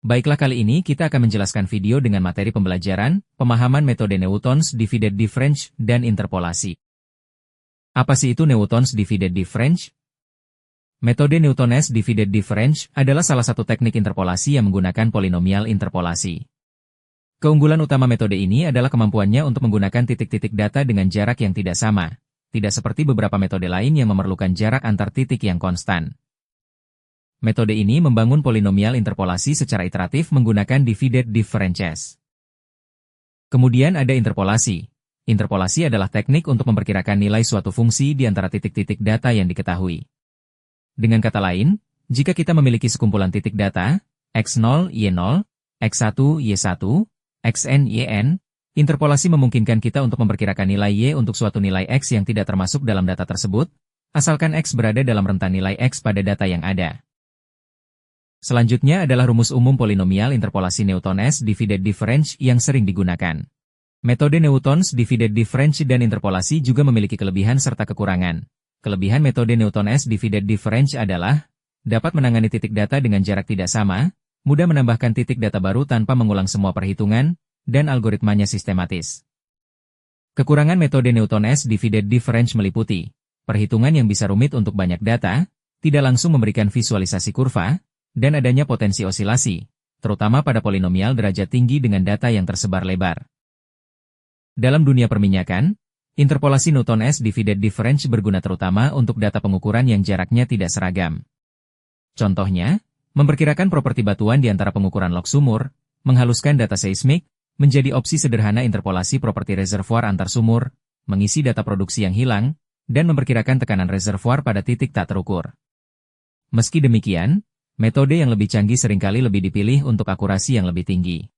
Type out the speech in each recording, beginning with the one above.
Baiklah, kali ini kita akan menjelaskan video dengan materi pembelajaran, pemahaman metode Newton's divided difference, dan interpolasi. Apa sih itu Newton's divided difference? Metode Newton's divided difference adalah salah satu teknik interpolasi yang menggunakan polinomial interpolasi. Keunggulan utama metode ini adalah kemampuannya untuk menggunakan titik-titik data dengan jarak yang tidak sama, tidak seperti beberapa metode lain yang memerlukan jarak antar titik yang konstan. Metode ini membangun polinomial interpolasi secara iteratif menggunakan divided differences. Kemudian ada interpolasi. Interpolasi adalah teknik untuk memperkirakan nilai suatu fungsi di antara titik-titik data yang diketahui. Dengan kata lain, jika kita memiliki sekumpulan titik data, x0, y0, x1, y1, xn, yn, interpolasi memungkinkan kita untuk memperkirakan nilai y untuk suatu nilai x yang tidak termasuk dalam data tersebut, asalkan x berada dalam rentan nilai x pada data yang ada. Selanjutnya adalah rumus umum polinomial interpolasi Newton's divided difference yang sering digunakan. Metode Newton's divided difference dan interpolasi juga memiliki kelebihan serta kekurangan. Kelebihan metode Newton's divided difference adalah dapat menangani titik data dengan jarak tidak sama, mudah menambahkan titik data baru tanpa mengulang semua perhitungan, dan algoritmanya sistematis. Kekurangan metode Newton's divided difference meliputi perhitungan yang bisa rumit untuk banyak data, tidak langsung memberikan visualisasi kurva, dan adanya potensi osilasi, terutama pada polinomial derajat tinggi dengan data yang tersebar lebar. Dalam dunia perminyakan, interpolasi Newton's divided difference berguna terutama untuk data pengukuran yang jaraknya tidak seragam. Contohnya, memperkirakan properti batuan di antara pengukuran log sumur, menghaluskan data seismik, menjadi opsi sederhana interpolasi properti reservoir antar sumur, mengisi data produksi yang hilang, dan memperkirakan tekanan reservoir pada titik tak terukur. Meski demikian, metode yang lebih canggih seringkali lebih dipilih untuk akurasi yang lebih tinggi.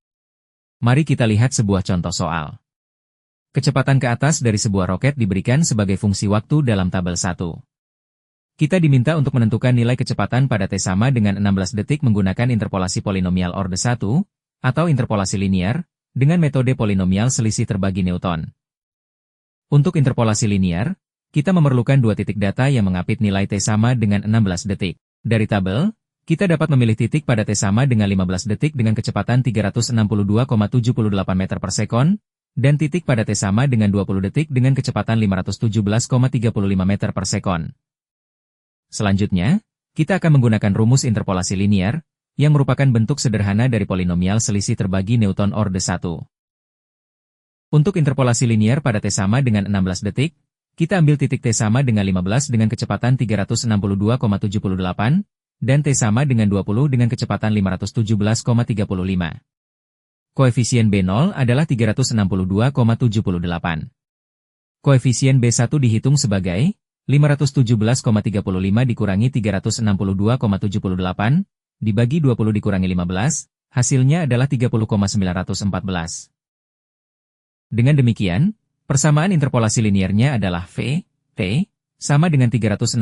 Mari kita lihat sebuah contoh soal. Kecepatan ke atas dari sebuah roket diberikan sebagai fungsi waktu dalam tabel 1. Kita diminta untuk menentukan nilai kecepatan pada T sama dengan 16 detik menggunakan interpolasi polinomial orde 1, atau interpolasi linear, dengan metode polinomial selisih terbagi Newton. Untuk interpolasi linear, kita memerlukan dua titik data yang mengapit nilai T sama dengan 16 detik. Dari tabel, kita dapat memilih titik pada T sama dengan 15 detik dengan kecepatan 362,78 meter per sekon, dan titik pada T sama dengan 20 detik dengan kecepatan 517,35 meter per sekon. Selanjutnya, kita akan menggunakan rumus interpolasi linear, yang merupakan bentuk sederhana dari polinomial selisih terbagi Newton orde 1. Untuk interpolasi linear pada T sama dengan 16 detik, kita ambil titik T sama dengan 15 dengan kecepatan 362,78, dan T sama dengan 20 dengan kecepatan 517,35. Koefisien B0 adalah 362,78. Koefisien B1 dihitung sebagai 517,35 dikurangi 362,78, dibagi 20 dikurangi 15, hasilnya adalah 30,914. Dengan demikian, persamaan interpolasi linearnya adalah V, T, sama dengan 362,78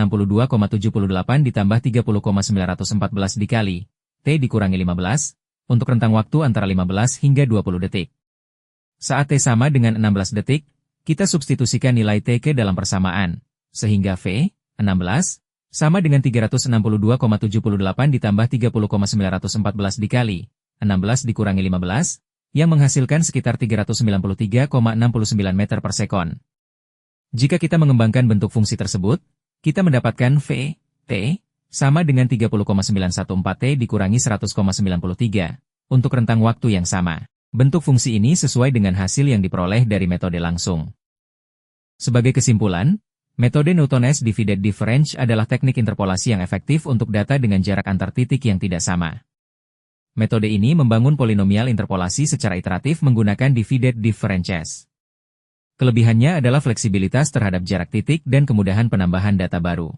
ditambah 30,914 dikali T dikurangi 15, untuk rentang waktu antara 15 hingga 20 detik. Saat T sama dengan 16 detik, kita substitusikan nilai T ke dalam persamaan, sehingga V, 16, sama dengan 362,78 ditambah 30,914 dikali 16 dikurangi 15, yang menghasilkan sekitar 393,69 meter per sekon. Jika kita mengembangkan bentuk fungsi tersebut, kita mendapatkan V, T, sama dengan 30,914 T dikurangi 100,93, untuk rentang waktu yang sama. Bentuk fungsi ini sesuai dengan hasil yang diperoleh dari metode langsung. Sebagai kesimpulan, metode Newton's divided difference adalah teknik interpolasi yang efektif untuk data dengan jarak antar titik yang tidak sama. Metode ini membangun polinomial interpolasi secara iteratif menggunakan divided differences. Kelebihannya adalah fleksibilitas terhadap jarak titik dan kemudahan penambahan data baru.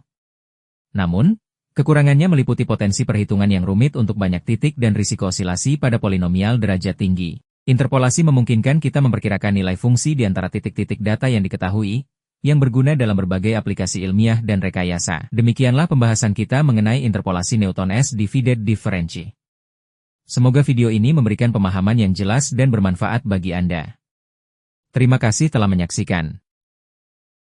Namun, kekurangannya meliputi potensi perhitungan yang rumit untuk banyak titik dan risiko osilasi pada polinomial derajat tinggi. Interpolasi memungkinkan kita memperkirakan nilai fungsi di antara titik-titik data yang diketahui, yang berguna dalam berbagai aplikasi ilmiah dan rekayasa. Demikianlah pembahasan kita mengenai interpolasi Newton's divided difference. Semoga video ini memberikan pemahaman yang jelas dan bermanfaat bagi Anda. Terima kasih telah menyaksikan.